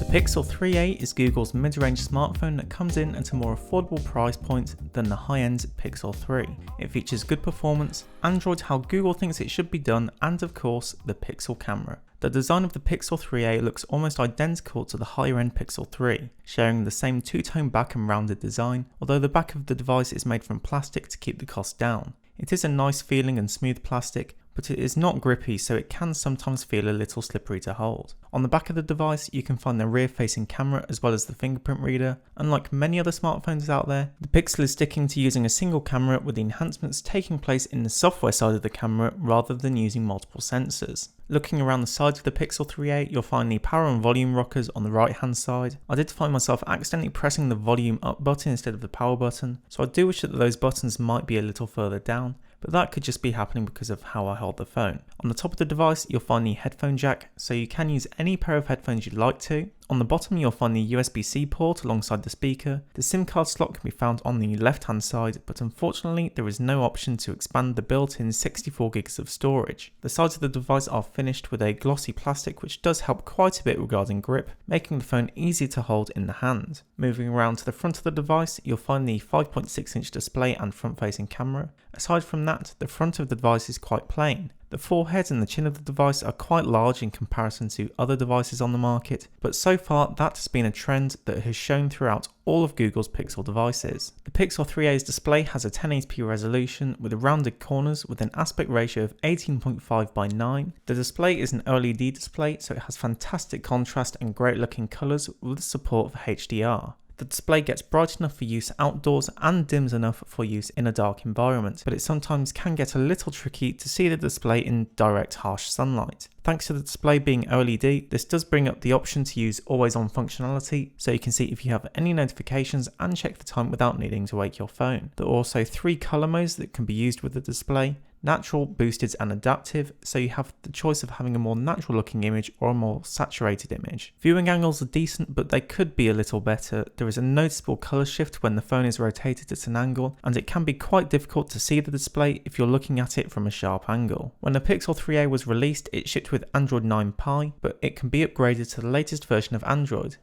Pixel 3a is Google's mid-range smartphone that comes in at a more affordable price point than the high-end Pixel 3. It features good performance, Android how Google thinks it should be done, and of course, the Pixel camera. The design of the Pixel 3a looks almost identical to the higher-end Pixel 3, sharing the same two-tone back and rounded design, although the back of the device is made from plastic to keep the cost down. It is a nice feeling and smooth plastic, but it is not grippy, so it can sometimes feel a little slippery to hold. On the back of the device, you can find the rear-facing camera as well as the fingerprint reader. Unlike many other smartphones out there, the Pixel is sticking to using a single camera with the enhancements taking place in the software side of the camera rather than using multiple sensors. Looking around the sides of the Pixel 3a, you'll find the power and volume rockers on the right hand side. I did find myself accidentally pressing the volume up button instead of the power button, so I do wish that those buttons might be a little further down, but that could just be happening because of how I hold the phone. On the top of the device, you'll find the headphone jack, so you can use any pair of headphones you'd like to. On the bottom, you'll find the USB-C port alongside the speaker. The SIM card slot can be found on the left-hand side, but unfortunately, there is no option to expand the built-in 64 gigs of storage. The sides of the device are finished with a glossy plastic, which does help quite a bit regarding grip, making the phone easier to hold in the hand. Moving around to the front of the device, you'll find the 5.6-inch display and front-facing camera. Aside from that, the front of the device is quite plain. The forehead and the chin of the device are quite large in comparison to other devices on the market, but so far that has been a trend that has shown throughout all of Google's Pixel devices. The Pixel 3a's display has a 1080p resolution with rounded corners with an aspect ratio of 18.5 by 9. The display is an OLED display, so it has fantastic contrast and great looking colours with support for HDR. The display gets bright enough for use outdoors and dims enough for use in a dark environment, but it sometimes can get a little tricky to see the display in direct harsh sunlight. Thanks to the display being OLED, this does bring up the option to use always on functionality, so you can see if you have any notifications and check the time without needing to wake your phone. There are also 3 colour modes that can be used with the display: natural, boosted and adaptive, so you have the choice of having a more natural looking image or a more saturated image. Viewing angles are decent, but they could be a little better. There is a noticeable colour shift when the phone is rotated at an angle, and it can be quite difficult to see the display if you're looking at it from a sharp angle. When the Pixel 3a was released, it shipped with Android 9 Pie, but it can be upgraded to the latest version of Android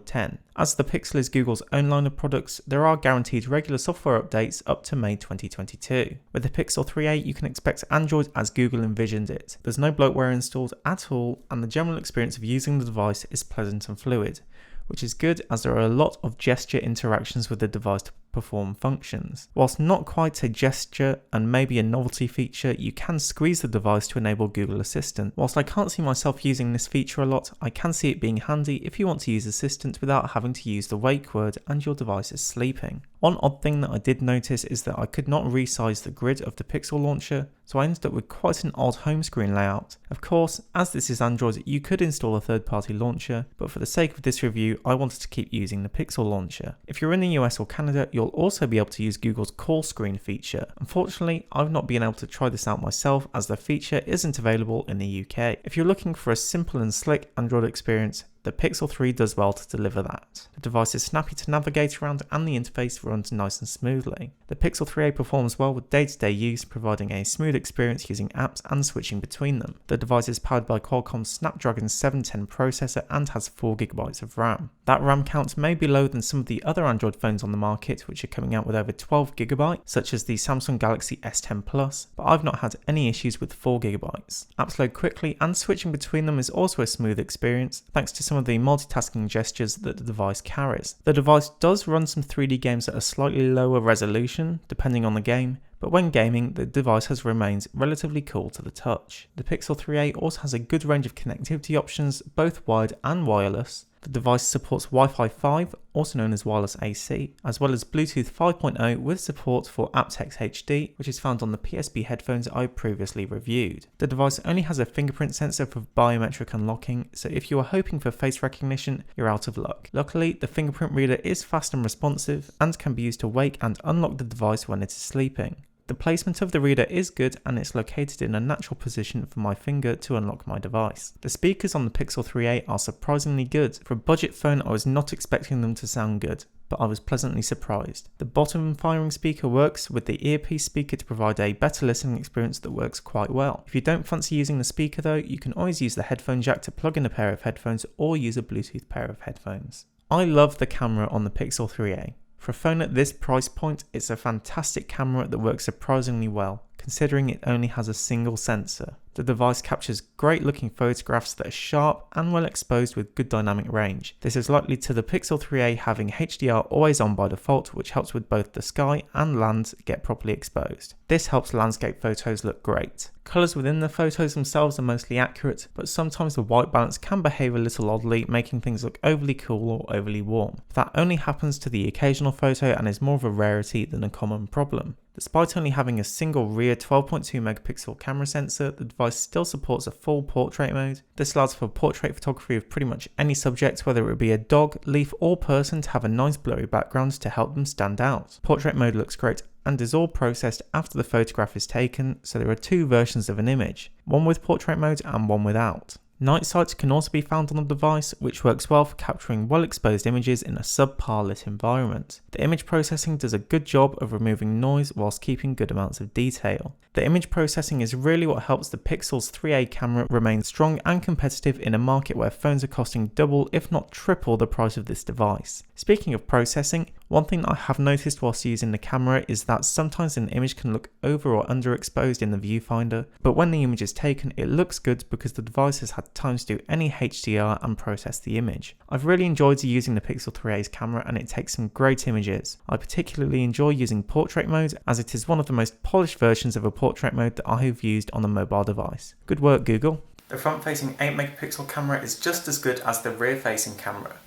10. As the Pixel is Google's own line of products, there are guaranteed regular software updates up to May 2022. With the Pixel 3a, you can expect Android as Google envisioned it. There's no bloatware installed at all, and the general experience of using the device is pleasant and fluid, which is good as there are a lot of gesture interactions with the device to perform functions. Whilst not quite a gesture and maybe a novelty feature, you can squeeze the device to enable Google Assistant. Whilst I can't see myself using this feature a lot, I can see it being handy if you want to use Assistant without having to use the wake word and your device is sleeping. One odd thing that I did notice is that I could not resize the grid of the Pixel launcher, so I ended up with quite an odd home screen layout. Of course, as this is Android, you could install a third-party launcher, but for the sake of this review, I wanted to keep using the Pixel launcher. If you're in the US or Canada, you'll also be able to use Google's call screen feature. Unfortunately, I've not been able to try this out myself as the feature isn't available in the UK. If you're looking for a simple and slick Android experience, the Pixel 3 does well to deliver that. The device is snappy to navigate around and the interface runs nice and smoothly. The Pixel 3a performs well with day-to-day use, providing a smooth experience using apps and switching between them. The device is powered by Qualcomm's Snapdragon 710 processor and has 4GB of RAM. That RAM count may be lower than some of the other Android phones on the market, which are coming out with over 12GB, such as the Samsung Galaxy S10 Plus, but I've not had any issues with 4GB. Apps load quickly and switching between them is also a smooth experience, thanks to some of the multitasking gestures that the device carries. The device does run some 3D games at a slightly lower resolution, depending on the game, but when gaming, the device has remained relatively cool to the touch. The Pixel 3a also has a good range of connectivity options, both wired and wireless. The device supports Wi-Fi 5, also known as wireless AC, as well as Bluetooth 5.0 with support for aptX HD, which is found on the PSP headphones I previously reviewed. The device only has a fingerprint sensor for biometric unlocking, so if you are hoping for face recognition, you're out of luck. Luckily, the fingerprint reader is fast and responsive and can be used to wake and unlock the device when it is sleeping. The placement of the reader is good and it's located in a natural position for my finger to unlock my device. The speakers on the Pixel 3a are surprisingly good. For a budget phone, I was not expecting them to sound good, but I was pleasantly surprised. The bottom firing speaker works with the earpiece speaker to provide a better listening experience that works quite well. If you don't fancy using the speaker though, you can always use the headphone jack to plug in a pair of headphones or use a Bluetooth pair of headphones. I love the camera on the Pixel 3a. For a phone at this price point, it's a fantastic camera that works surprisingly well, considering it only has a single sensor. The device captures great looking photographs that are sharp and well exposed with good dynamic range. This is likely to the Pixel 3a having HDR always on by default, which helps with both the sky and land get properly exposed. This helps landscape photos look great. Colours within the photos themselves are mostly accurate, but sometimes the white balance can behave a little oddly, making things look overly cool or overly warm. That only happens to the occasional photo and is more of a rarity than a common problem. Despite only having a single rear 12.2 megapixel camera sensor, the device still supports a full portrait mode. This allows for portrait photography of pretty much any subject, whether it be a dog, leaf or person, to have a nice blurry background to help them stand out. Portrait mode looks great and is all processed after the photograph is taken, so there are two versions of an image, one with portrait mode and one without. Night sight can also be found on the device, which works well for capturing well-exposed images in a subpar lit environment. The image processing does a good job of removing noise whilst keeping good amounts of detail. The image processing is really what helps the Pixel's 3a camera remain strong and competitive in a market where phones are costing double if not triple the price of this device. Speaking of processing, one thing I have noticed whilst using the camera is that sometimes an image can look over or underexposed in the viewfinder, but when the image is taken it looks good because the device has had time to do any HDR and process the image. I've really enjoyed using the Pixel 3a's camera and it takes some great images. I particularly enjoy using portrait mode as it is one of the most polished versions of a portrait mode that I have used on a mobile device. Good work, Google. The front-facing 8 megapixel camera is just as good as the rear-facing camera.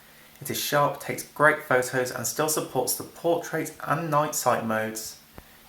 It is sharp, takes great photos and still supports the portrait and night sight modes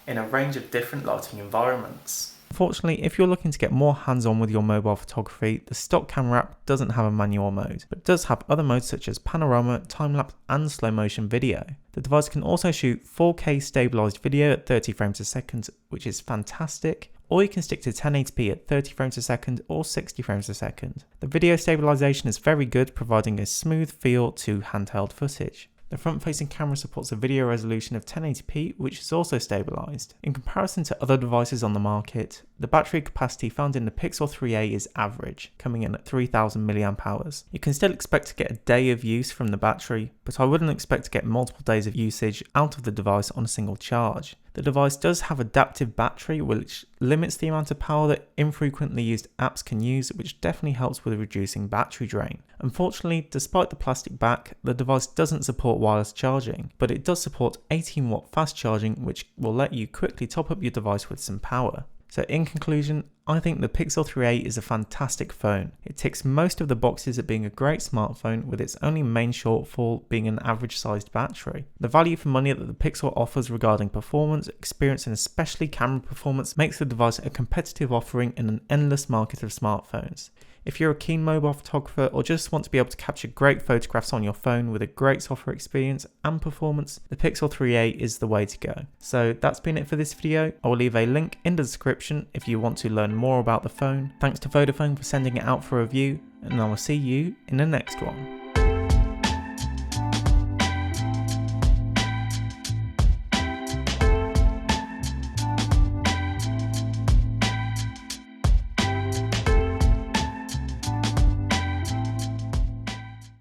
in a range of different lighting environments. Unfortunately, if you're looking to get more hands-on with your mobile photography, the stock camera app doesn't have a manual mode, but does have other modes such as panorama, time-lapse and slow motion video. The device can also shoot 4K stabilised video at 30 frames a second, which is fantastic, or you can stick to 1080p at 30 frames a second or 60 frames a second. The video stabilisation is very good, providing a smooth feel to handheld footage. The front-facing camera supports a video resolution of 1080p, which is also stabilised. In comparison to other devices on the market, the battery capacity found in the Pixel 3a is average, coming in at 3000 mAh. You can still expect to get a day of use from the battery, but I wouldn't expect to get multiple days of usage out of the device on a single charge. The device does have adaptive battery, which limits the amount of power that infrequently used apps can use, which definitely helps with reducing battery drain. Unfortunately, despite the plastic back, the device doesn't support wireless charging, but it does support 18 watt fast charging, which will let you quickly top up your device with some power. So in conclusion, I think the Pixel 3a is a fantastic phone. It ticks most of the boxes of being a great smartphone, with its only main shortfall being an average sized battery. The value for money that the Pixel offers regarding performance, experience and especially camera performance makes the device a competitive offering in an endless market of smartphones. If you're a keen mobile photographer or just want to be able to capture great photographs on your phone with a great software experience and performance, the Pixel 3a is the way to go. So that's been it for this video. I will leave a link in the description if you want to learn more about the phone. Thanks to Vodafone for sending it out for review, and I will see you in the next one.